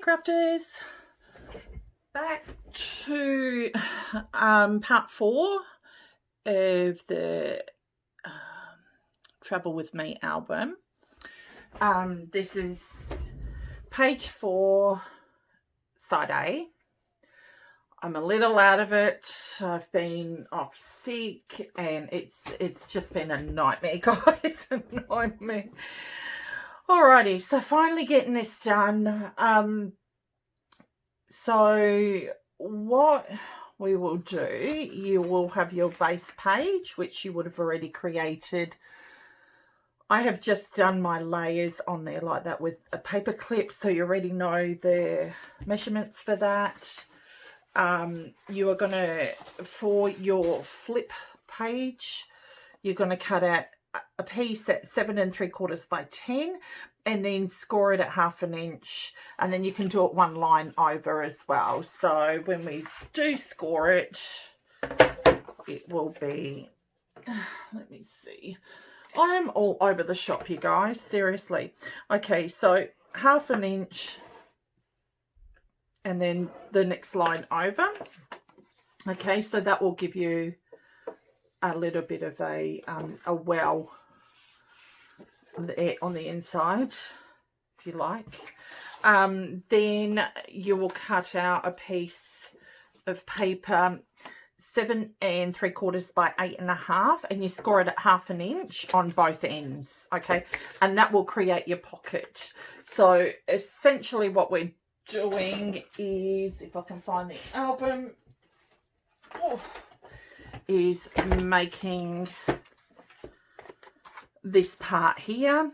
Crafters, back to part 4 of the Travel With Me album. This is page 4, side A. I'm a little out of it. I've been off sick and it's just been a nightmare, guys. A nightmare. Alrighty, so finally getting this done. So what we will do, you will have your base page, which you would have already created. I have just done my layers on there like that with a paper clip, so you already know the measurements for that. You are going to, for your flip page, you're going to cut out a piece at 7 3/4 by 10 and then score it at 1/2 inch, and then you can do it one line over as well. So when we do score it, it will be, let me see, I am all over the shop, you guys, seriously. Okay, so 1/2 inch and then the next line over. Okay, so that will give you a little bit of a well on the inside, if you like. Then you will cut out a piece of paper 7 3/4 by 8 1/2, and you score it at 1/2 inch on both ends. Okay, and that will create your pocket. So essentially what we're doing is, if I can find the album, is making this part here.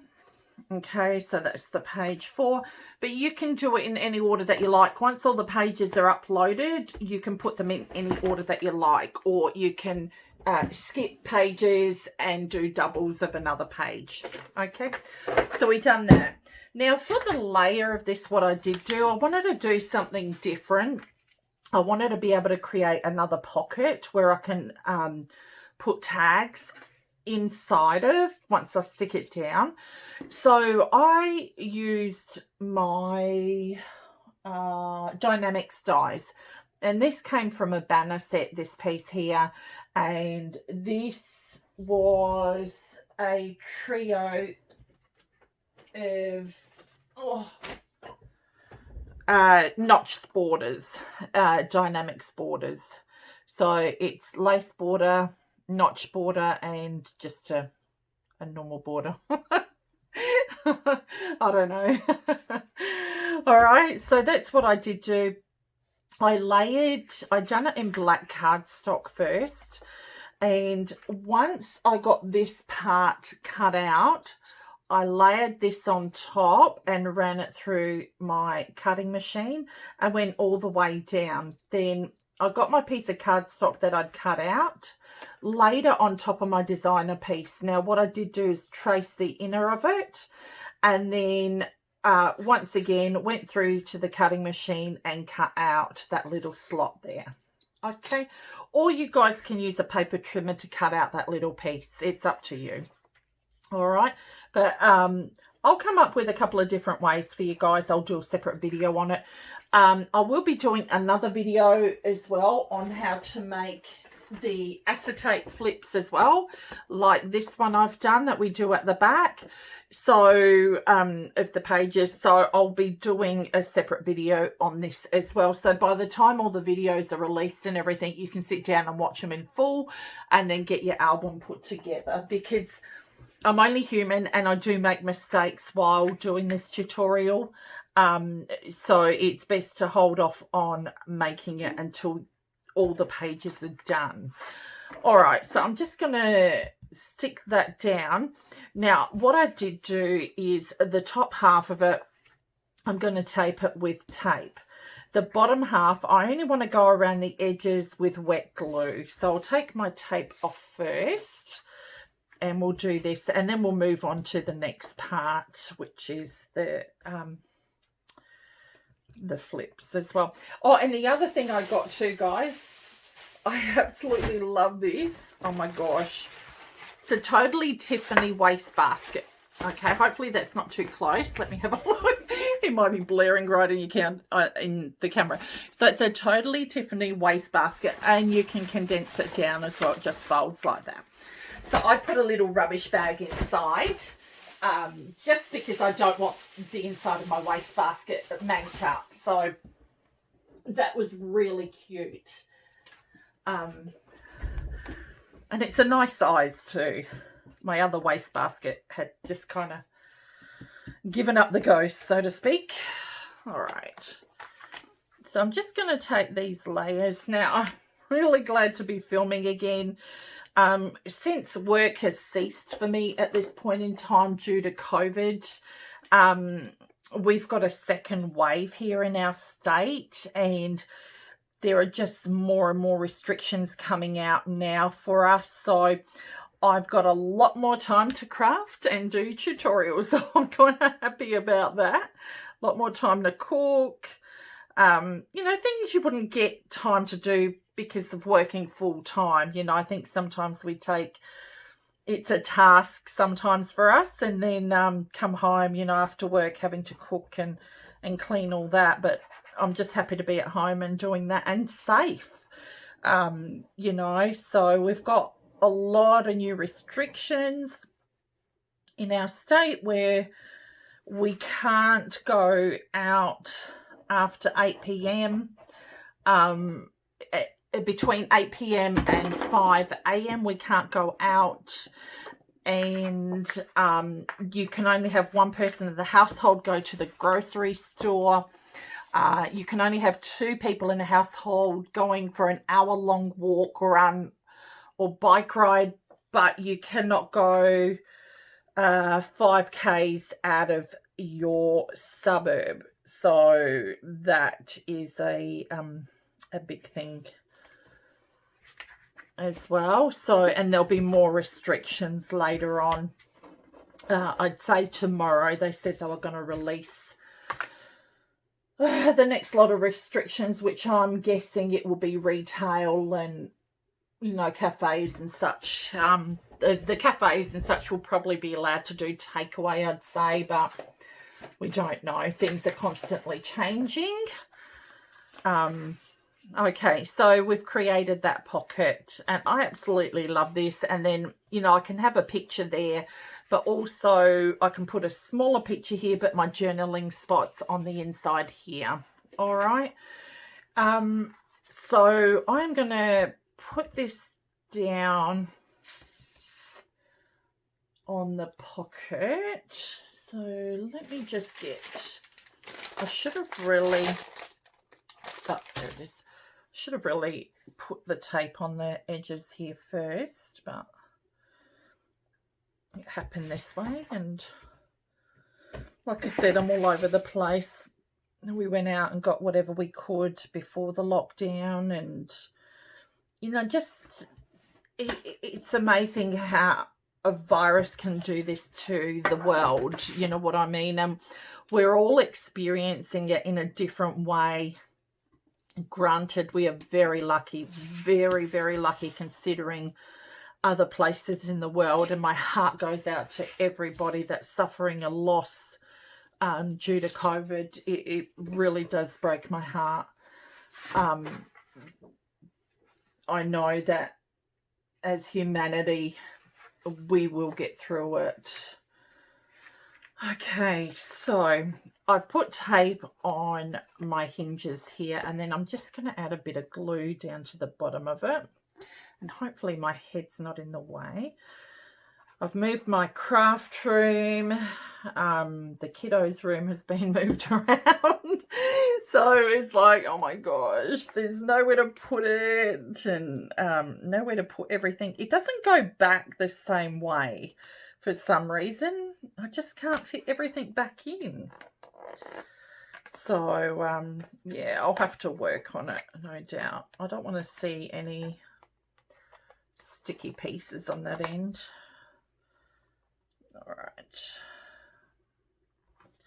Okay, so that's the page 4, but you can do it in any order that you like. Once all the pages are uploaded, you can put them in any order that you like, or you can skip pages and do doubles of another page. Okay, so we've done that. Now for the layer of this, what I did do, I wanted to do something different. I wanted to be able to create another pocket where I can put tags inside of once I stick it down. So I used my Dynamics dies, and this came from a banner set, this piece here, and this was a trio of notched borders, Dynamics borders. So it's lace border, notch border, and just a normal border. I don't know. All right, so that's what I did do. I done it in black cardstock first, and once I got this part cut out, I layered this on top and ran it through my cutting machine and went all the way down. Then I got my piece of cardstock that I'd cut out, laid it on top of my designer piece. Now what I did do is trace the inner of it, and then once again went through to the cutting machine and cut out that little slot there. Okay, or you guys can use a paper trimmer to cut out that little piece. It's up to you. All right, but I'll come up with a couple of different ways for you guys. I'll do a separate video on it. I will be doing another video as well on how to make the acetate flips as well, like this one I've done that we do at the back, so of the pages. So I'll be doing a separate video on this as well, so by the time all the videos are released and everything, you can sit down and watch them in full and then get your album put together, because I'm only human and I do make mistakes while doing this tutorial. So it's best to hold off on making it until all the pages are done. All right, so I'm just going to stick that down. Now, what I did do is the top half of it, I'm going to tape it with tape. The bottom half, I only want to go around the edges with wet glue. So I'll take my tape off first, and we'll do this, and then we'll move on to the next part, which is the flips as well. Oh, and the other thing I got too, guys, I absolutely love this. Oh my gosh, it's a totally Tiffany waste basket. Okay, hopefully that's not too close. Let me have a look. It it might be blaring right in the camera. So it's a totally Tiffany wastebasket, and you can condense it down as well. It just folds like that. So I put a little rubbish bag inside, just because I don't want the inside of my wastebasket manged up. So that was really cute. And it's a nice size too. My other wastebasket had just kind of given up the ghost, so to speak. All right. So I'm just going to take these layers. Now, I'm really glad to be filming again. Since work has ceased for me at this point in time due to COVID, we've got a second wave here in our state, and there are just more and more restrictions coming out now for us. So I've got a lot more time to craft and do tutorials. So I'm kind of happy about that. A lot more time to cook. You know, things you wouldn't get time to do because of working full time. You know, I think sometimes it's a task sometimes for us, and then come home, you know, after work having to cook and clean all that. But I'm just happy to be at home and doing that, and safe, you know. So we've got a lot of new restrictions in our state where we can't go out after 8 p.m. Between 8 p.m. and 5 a.m. we can't go out, and you can only have one person in the household go to the grocery store. You can only have 2 people in a household going for an hour-long walk or run or bike ride, but you cannot go 5Ks out of your suburb. So that is a big thing as well. So, and there'll be more restrictions later on. I'd say tomorrow they said they were going to release the next lot of restrictions, which I'm guessing it will be retail and, you know, cafes and such. The cafes and such will probably be allowed to do takeaway, I'd say, but we don't know. Things are constantly changing. Okay, so we've created that pocket, and I absolutely love this. And then, you know, I can have a picture there, but also I can put a smaller picture here, but my journaling spot's on the inside here. All right. So I'm going to put this down on the pocket. So let me just get, I should have really, oh, there it is. Should have really put the tape on the edges here first, but it happened this way. And like I said, I'm all over the place. We went out and got whatever we could before the lockdown, and, you know, just it's amazing how a virus can do this to the world. You know what I mean? We're all experiencing it in a different way. Granted, we are very lucky, very, very lucky considering other places in the world, and my heart goes out to everybody that's suffering a loss due to COVID. It really does break my heart. I know that as humanity, we will get through it. Okay, so I've put tape on my hinges here, and then I'm just going to add a bit of glue down to the bottom of it, and hopefully my head's not in the way. I've moved my craft room. The kiddos' room has been moved around. So it's like, oh my gosh, there's nowhere to put it, and nowhere to put everything. It doesn't go back the same way for some reason. I just can't fit everything back in. So, yeah, I'll have to work on it, no doubt. I don't want to see any sticky pieces on that end. All right.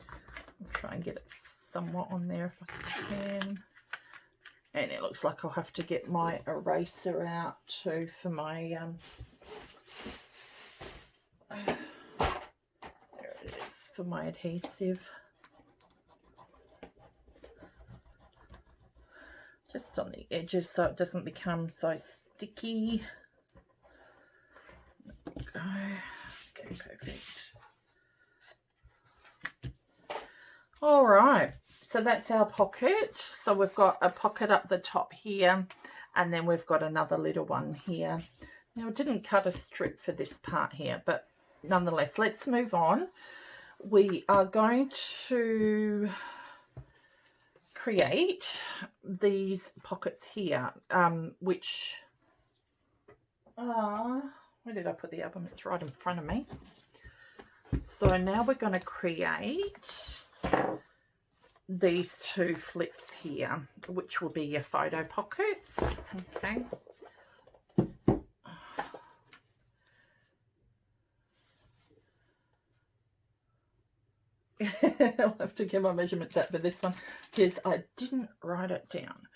I'll try and get it somewhat on there if I can. And it looks like I'll have to get my eraser out too for my, there it is, for my adhesive. just on the edges so it doesn't become so sticky. Go. Okay, perfect. All right, so that's our pocket. So we've got a pocket up the top here, and then we've got another little one here. Now I didn't cut a strip for this part here, but nonetheless, let's move on. We are going to create these pockets here, which are, where did I put the album? It's right in front of me. So now we're going to create these two flips here, which will be your photo pockets. Okay. I'll have to get my measurements out for this one because I didn't write it down.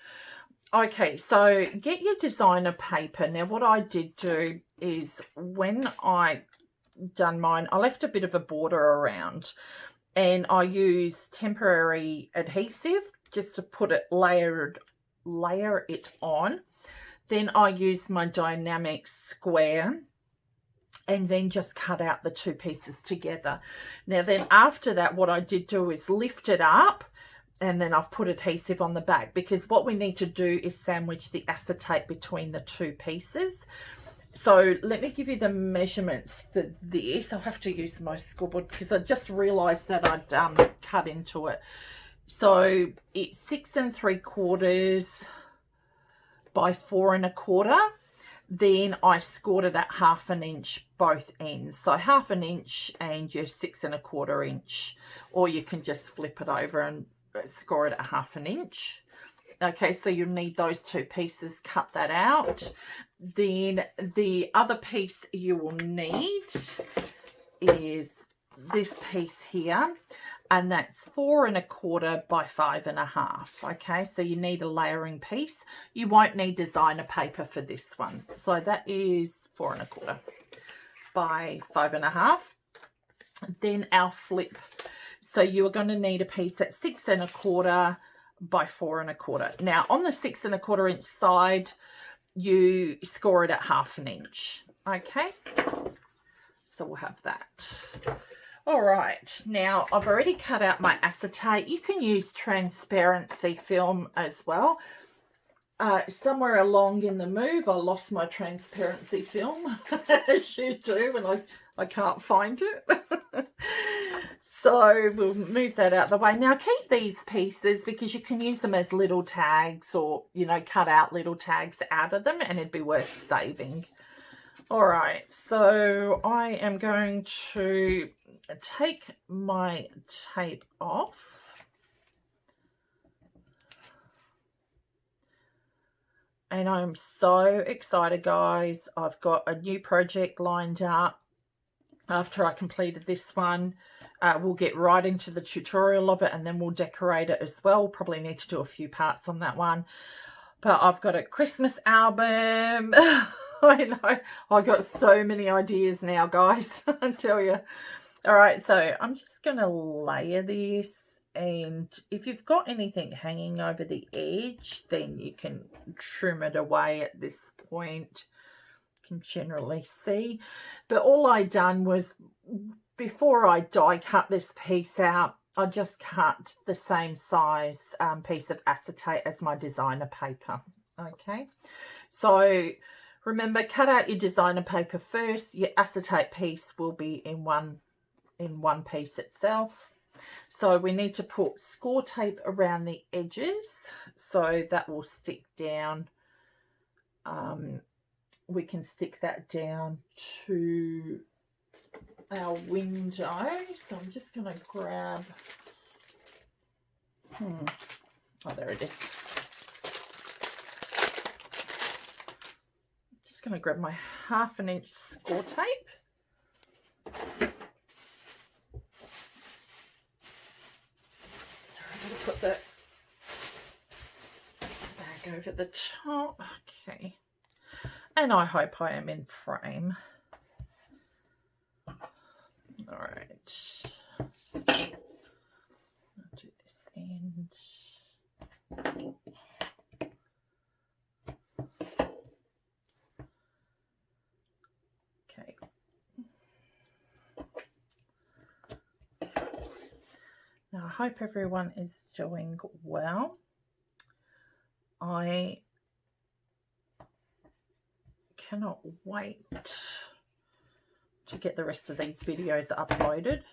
Okay, so get your designer paper. Now what I did do is when I done mine, I left a bit of a border around, and I used temporary adhesive just to put it layer it on. Then I used my dynamic square and then just cut out the two pieces together. Now then after that, what I did do is lift it up, and then I've put adhesive on the back, because what we need to do is sandwich the acetate between the two pieces. So let me give you the measurements for this. I'll have to use my scoreboard because I just realized that I'd cut into it. So it's 6 3/4 by 4 1/4. Then I scored it at 1/2 inch both ends. So 1/2 inch and your 6 1/4 inch, or you can just flip it over and score it at 1/2 inch. Okay, so you'll need those two pieces, cut that out. Then the other piece you will need is this piece here, and that's 4 1/4 by 5 1/2. Okay, so you need a layering piece. You won't need designer paper for this one. So that is 4 1/4 by 5 1/2. Then our flip. So you are going to need a piece that's 6 1/4 by 4 1/4. Now on the 6 1/4 inch side, you score it at 1/2 inch. Okay, so we'll have that. All right, now I've already cut out my acetate. You can use transparency film as well. Somewhere along in the move, I lost my transparency film, as you do, and I can't find it. So we'll move that out of the way. Now keep these pieces because you can use them as little tags, or, you know, cut out little tags out of them, and it'd be worth saving. All right, so I am going to take my tape off. And I'm so excited, guys. I've got a new project lined up after I completed this one. We'll get right into the tutorial of it, and then we'll decorate it as well. Probably need to do a few parts on that one. But I've got a Christmas album. I know. I got so many ideas now, guys. I tell you. All right, so I'm just going to layer this. And if you've got anything hanging over the edge, then you can trim it away at this point. You can generally see. But all I done was, before I die cut this piece out, I just cut the same size piece of acetate as my designer paper. Okay, so remember, cut out your designer paper first. Your acetate piece will be in one piece itself. So we need to put score tape around the edges so that will stick down. We can stick that down to our window. So I'm just going to grab, oh, there it is. Just going to grab my 1/2 inch score tape. Sorry, I'm going to put the bag over the top. Okay. And I hope I am in frame. All right. I'll do this end. hope everyone is doing well. I cannot wait to get the rest of these videos uploaded.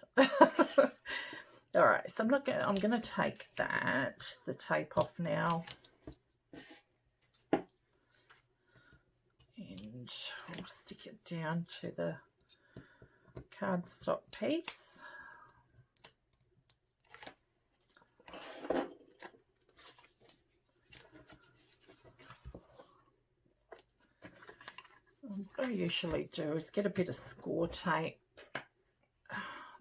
All right, so I'm gonna take the tape off now. And I'll stick it down to the cardstock piece. What I usually do is get a bit of score tape,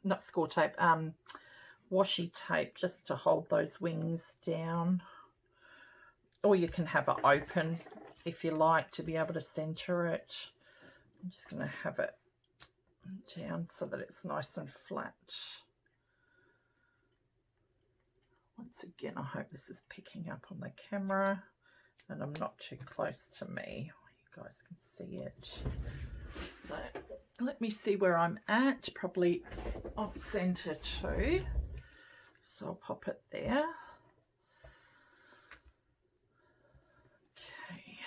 not score tape, washi tape, just to hold those wings down. Or you can have it open if you like to be able to center it. I'm just going to have it down so that it's nice and flat. Once again, I hope this is picking up on the camera and I'm not too close to me. You guys can see it. So let me see where I'm at. Probably off center too. So I'll pop it there. Okay.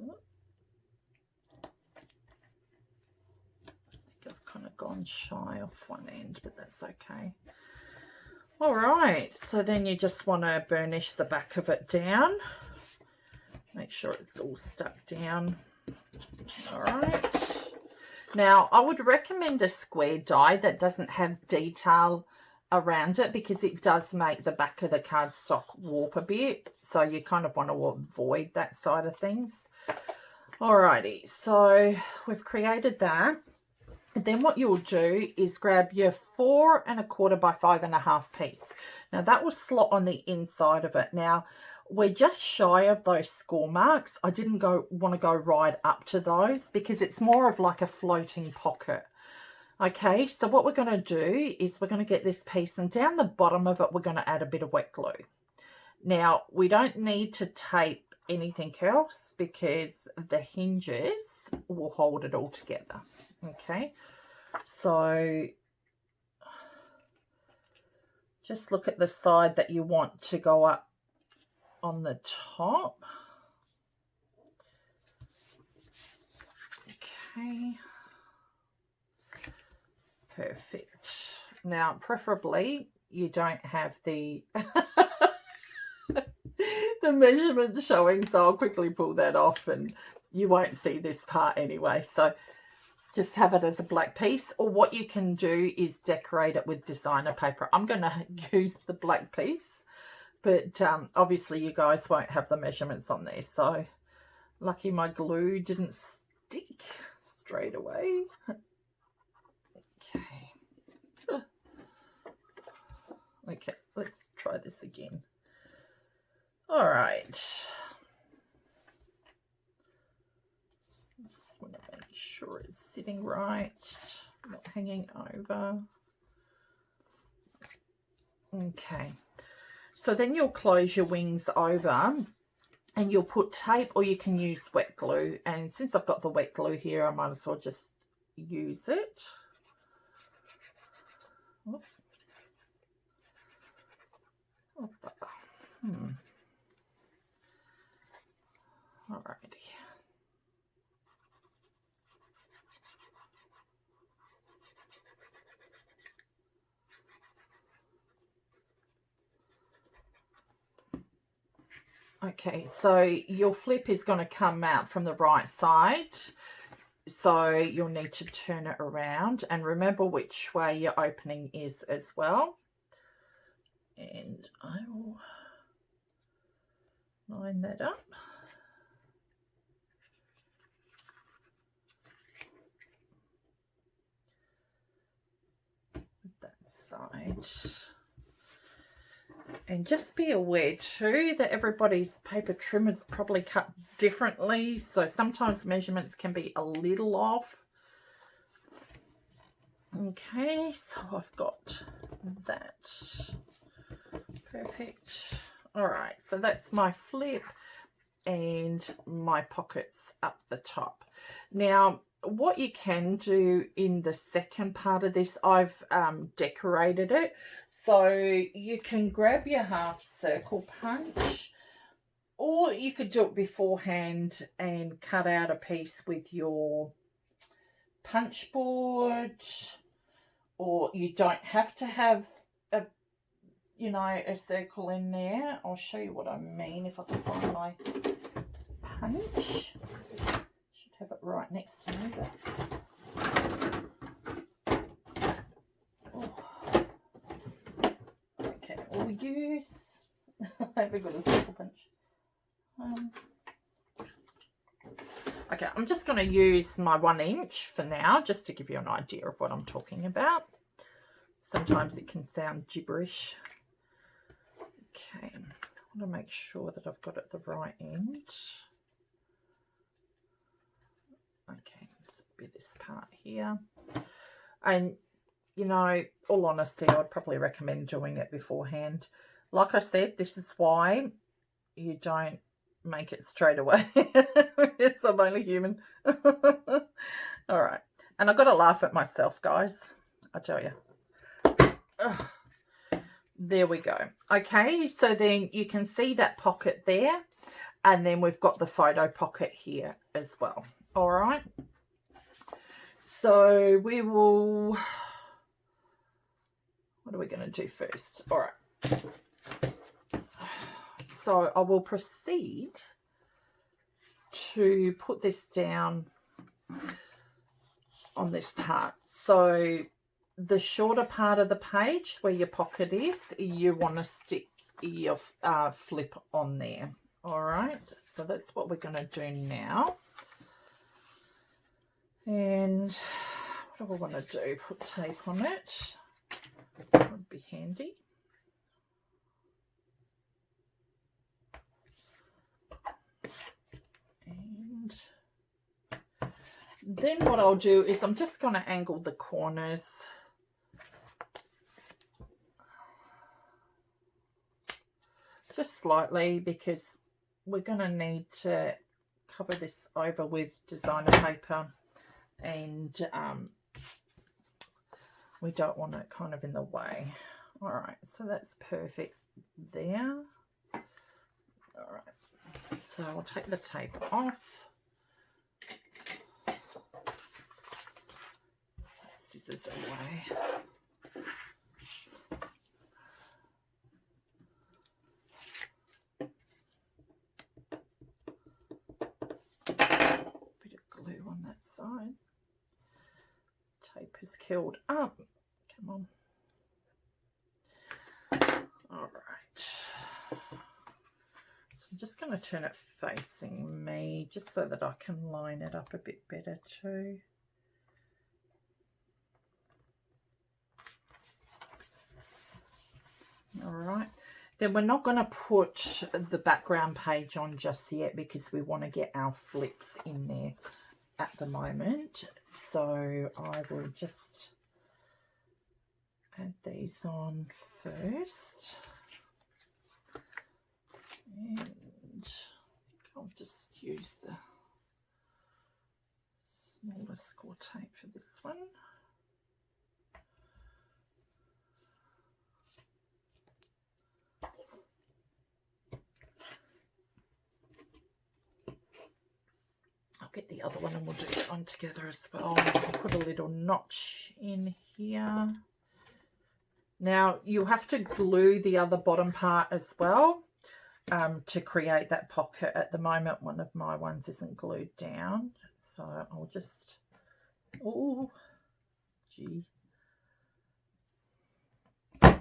I think I've kind of gone shy off one end, but that's okay. All right, so then you just want to burnish the back of it down. Make sure it's all stuck down. All right. Now, I would recommend a square die that doesn't have detail around it because it does make the back of the cardstock warp a bit. So you kind of want to avoid that side of things. Alrighty, so we've created that. And then what you'll do is grab your 4 1/4 by 5 1/2 piece. Now that will slot on the inside of it. Now we're just shy of those score marks. I didn't want to go right up to those because it's more of like a floating pocket. Okay, so what we're going to do is we're going to get this piece, and down the bottom of it we're going to add a bit of wet glue. Now we don't need to tape anything else because the hinges will hold it all together. Okay, so just look at the side that you want to go up on the top. Okay, perfect. Now preferably you don't have the the measurement showing, so I'll quickly pull that off and you won't see this part anyway. So just have it as a black piece, or what you can do is decorate it with designer paper. I'm going to use the black piece, but obviously you guys won't have the measurements on there. So lucky my glue didn't stick straight away. Okay. Okay, let's try this again. All right. Just want to make sure it's sitting right, not hanging over. Okay. So then you'll close your wings over and you'll put tape, or you can use wet glue. And since I've got the wet glue here, I might as well just use it. Oops. Alrighty. Okay, so your flip is going to come out from the right side, so you'll need to turn it around and remember which way your opening is as well. And I will line that up. That side. And just be aware too that everybody's paper trim is probably cut differently, so sometimes measurements can be a little off. Okay, so I've got that. Perfect. All right, so that's my flip and my pockets up the top. Now what you can do in the second part of this, I've decorated it. So you can grab your half circle punch, or you could do it beforehand and cut out a piece with your punch board, or you don't have to have a, you know, a circle in there. I'll show you what I mean if I can find my punch. Should have it right next to me, but okay, we'll use I haven't got a circle punch. Okay, I'm just going to use my 1 inch for now, just to give you an idea of what I'm talking about. Sometimes it can sound gibberish. Okay, I want to make sure that I've got it the right end. Okay, this will be this part here. And, you know, all honesty, I'd probably recommend doing it beforehand. Like I said, this is why you don't make it straight away. Yes, I'm only human. All right. And I've got to laugh at myself, guys. I tell you. Ugh. There we go. Okay, so then you can see that pocket there. And then we've got the photo pocket here as well. All right. So we will... What are we going to do first? All right. So I will proceed to put this down on this part. So the shorter part of the page where your pocket is, you want to stick your flip on there. All right, so that's what we're going to do now. And what do I want to do? Put tape on it. That would be handy. And then what I'll do is I'm just going to angle the corners just slightly, because we're going to need to cover this over with designer paper, and we don't want it kind of in the way. All right, so that's perfect there. All right, so I'll take the tape off. Scissors away. Bit of glue on that side. Tape is curled up. Come on. All right. So I'm just going to turn it facing me, just so that I can line it up a bit better too. All right, then we're not going to put the background page on just yet, because we want to get our flips in there at the moment. So I will just add these on first, and I'll just use the smaller score tape for this one. Get the other one and we'll do that one together as well. I'll put a little notch in here. Now you have to glue the other bottom part as well to create that pocket. At the moment one of my ones isn't glued down, so I'll just, oh gee, okay.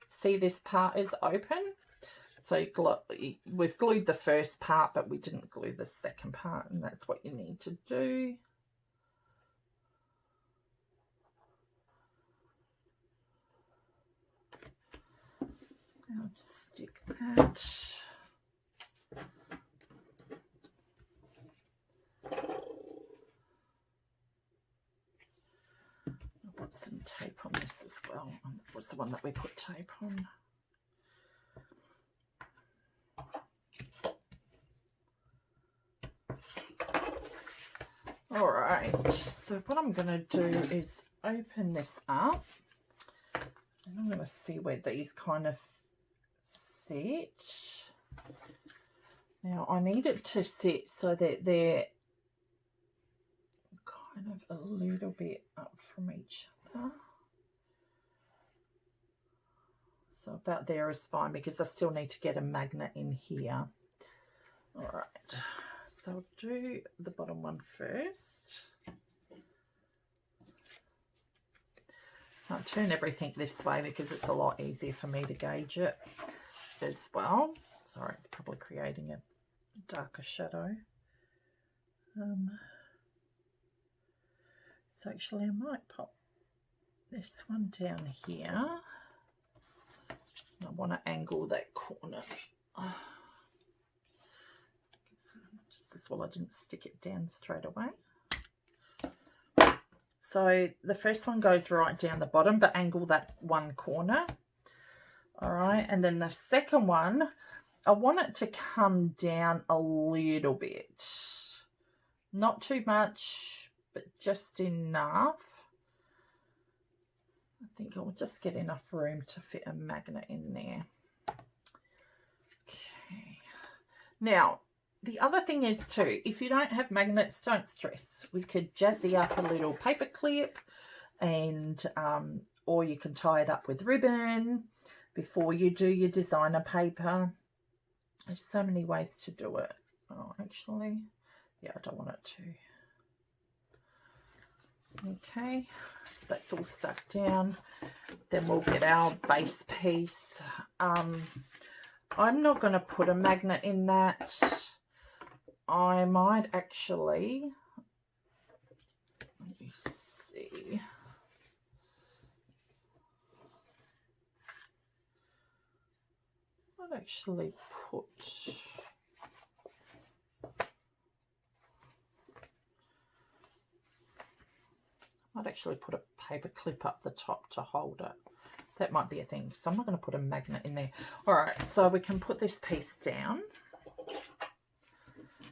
See, this part is open. So we've glued the first part, but we didn't glue the second part, and that's what you need to do. I'll just stick that. I'll put some tape on this as well. That was the one that we put tape on. All right, so what I'm going to do is open this up, and I'm going to see where these kind of sit. Now I need it to sit so that they're kind of a little bit up from each other. So about there is fine, because I still need to get a magnet in here. All right, so I'll do the bottom one first. I'll turn everything this way because it's a lot easier for me to gauge it as well. Sorry, it's probably creating a darker shadow. So actually I might pop this one down here. I want to angle that corner. Just as well I didn't stick it down straight away. So the first one goes right down the bottom, but angle that one corner. All right, and then the second one, I want it to come down a little bit. Not too much, but just enough. I think I'll just get enough room to fit a magnet in there. Okay. Now, the other thing is too, if you don't have magnets, don't stress. We could jazzy up a little paper clip, and or you can tie it up with ribbon before you do your designer paper. There's so many ways to do it. Oh, actually, yeah, I don't want it to. Okay, so that's all stuck down. Then we'll get our base piece. I'm not going to put a magnet in that. I might actually, let me see. I'd actually put, a paper clip up the top to hold it. That might be a thing. So I'm not going to put a magnet in there. All right, so we can put this piece down,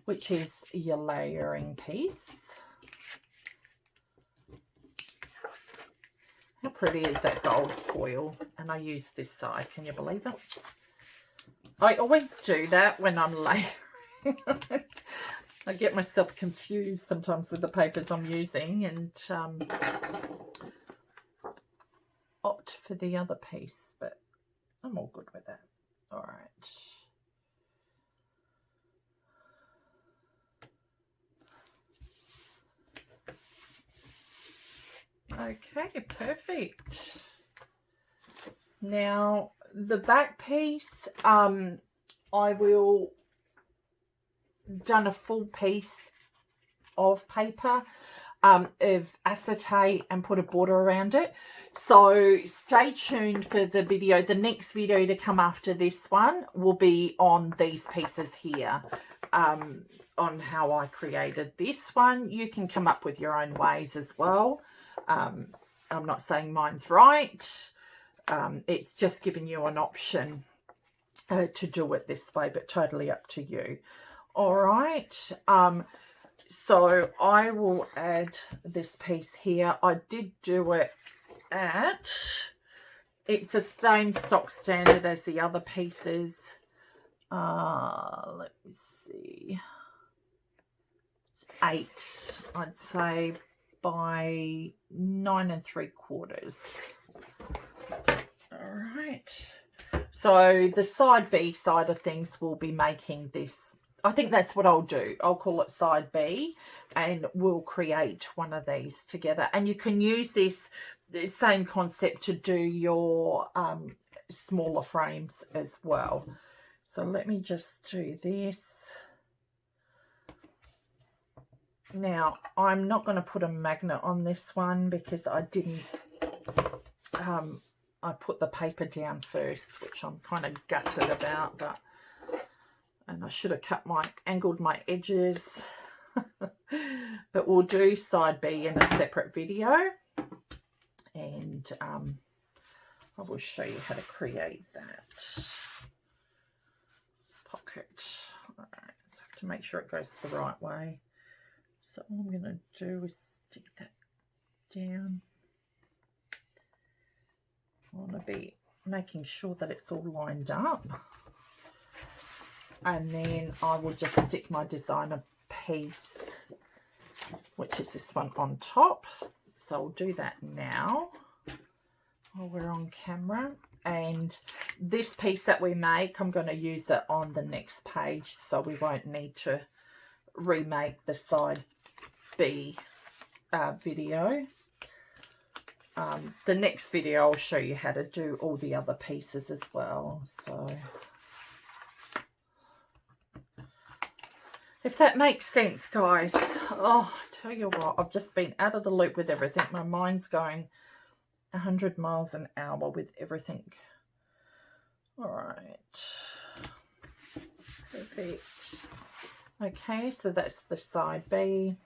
which is your layering piece. How pretty is that gold foil? And I use this side. Can you believe it? I always do that when I'm layering. I get myself confused sometimes with the papers I'm using, and opt for the other piece, but I'm all good with that. All right. Okay, perfect. Now the back piece, I will done a full piece of paper of acetate and put a border around it. So stay tuned for the video. The next video to come after this one will be on these pieces here, on how I created this one. You can come up with your own ways as well. I'm not saying mine's right. It's just giving you an option to do it this way, but totally up to you. All right. So I will add this piece here. I did do it at, it's the same stock standard as the other pieces. Let me see. 8, I'd say, by 9 3/4. All right. So the side B side of things will be making this. I think that's what I'll do. I'll call it side B, and we'll create one of these together. And you can use this the same concept to do your smaller frames as well. So let me just do this. Now, I'm not going to put a magnet on this one because I didn't, I put the paper down first, which I'm kind of gutted about, but, and I should have angled my edges, but we'll do side B in a separate video, and I will show you how to create that pocket. All right, so I have to make sure it goes the right way. So So all I'm going to do is stick that down. I want to be making sure that it's all lined up. And then I will just stick my designer piece, which is this one, on top. So I'll do that now while we're on camera. And this piece that we make, I'm going to use it on the next page, so we won't need to remake the side B video. The next video I'll show you how to do all the other pieces as well. So if that makes sense, guys. Oh, I tell you what, I've just been out of the loop with everything. My mind's going 100 miles an hour with everything. All right. Perfect. Okay, so that's the side B.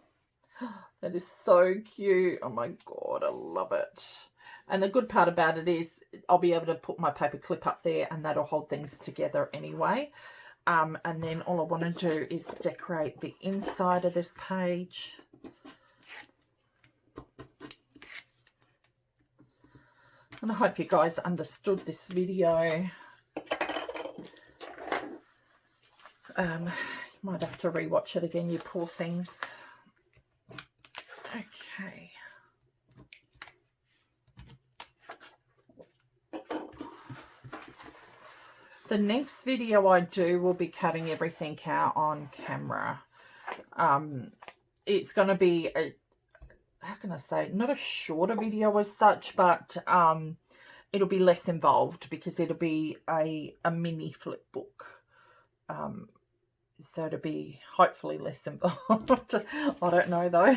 That is so cute. Oh my God, I love it. And the good part about it is I'll be able to put my paper clip up there and that'll hold things together anyway. And then all I want to do is decorate the inside of this page. And I hope you guys understood this video. You might have to rewatch it again, you poor things. Okay. The next video I do will be cutting everything out on camera. It's going to be a, how can I say, not a shorter video as such, but it'll be less involved because it'll be a mini flip book. So it'll be hopefully less involved. I don't know though.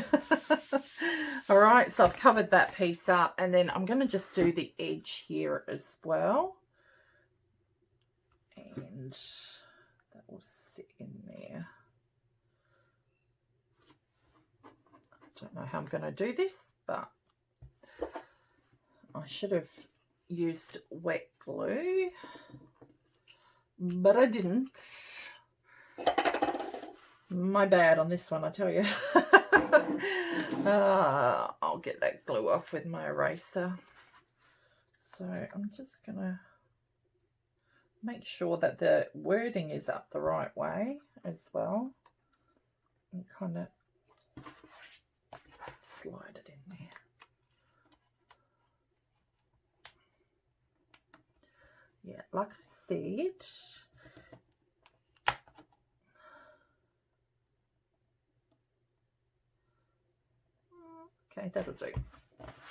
All right, so I've covered that piece up, and then I'm going to just do the edge here as well. And that will sit in there. I don't know how I'm going to do this, but I should have used wet glue, but I didn't. My bad on this one, I tell you. I'll get that glue off with my eraser. So I'm just going to make sure that the wording is up the right way as well. And kind of slide it in there. Yeah, like I said, okay, that'll do.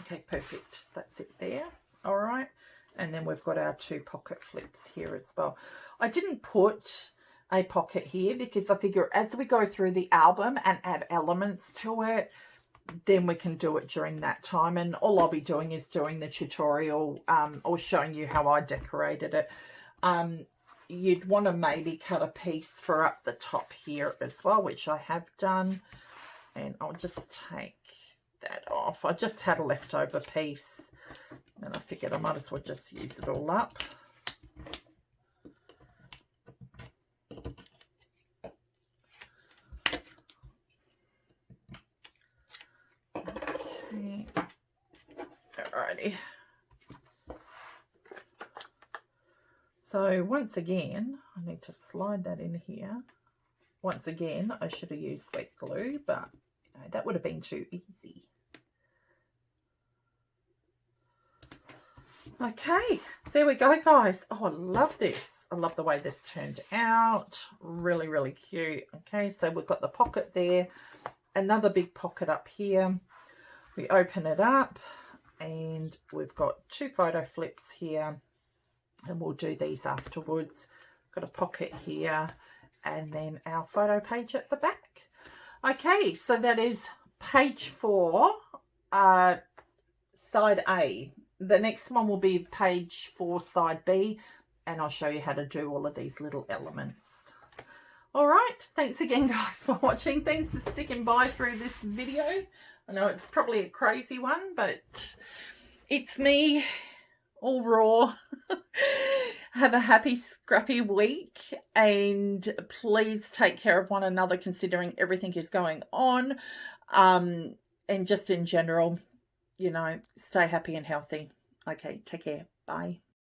Okay, perfect. That's it there. All right. And then we've got our 2 pocket flips here as well. I didn't put a pocket here because I figure as we go through the album and add elements to it, then we can do it during that time. And all I'll be doing is doing the tutorial or showing you how I decorated it. You'd want to maybe cut a piece for up the top here as well, which I have done. And I'll just take that off. I just had a leftover piece and I figured I might as well just use it all up. Okay. Alrighty. So once again, I need to slide that in here. Once again, I should have used wet glue, but you know, that would have been too easy. Okay, there we go, guys. Oh, I love this. I love the way this turned out. Really, really cute. Okay, so we've got the pocket there, another big pocket up here. We open it up and we've got 2 photo flips here, and we'll do these afterwards. Got a pocket here and then our photo page at the back. Okay, so that is page 4, side A. The next one will be page 4, side B, and I'll show you how to do all of these little elements. All right, thanks again, guys, for watching. Thanks for sticking by through this video. I know it's probably a crazy one, but it's me, all raw. Have a happy, scrappy week, and please take care of one another considering everything is going on. And just in general, you know, stay happy and healthy. Okay, take care. Bye.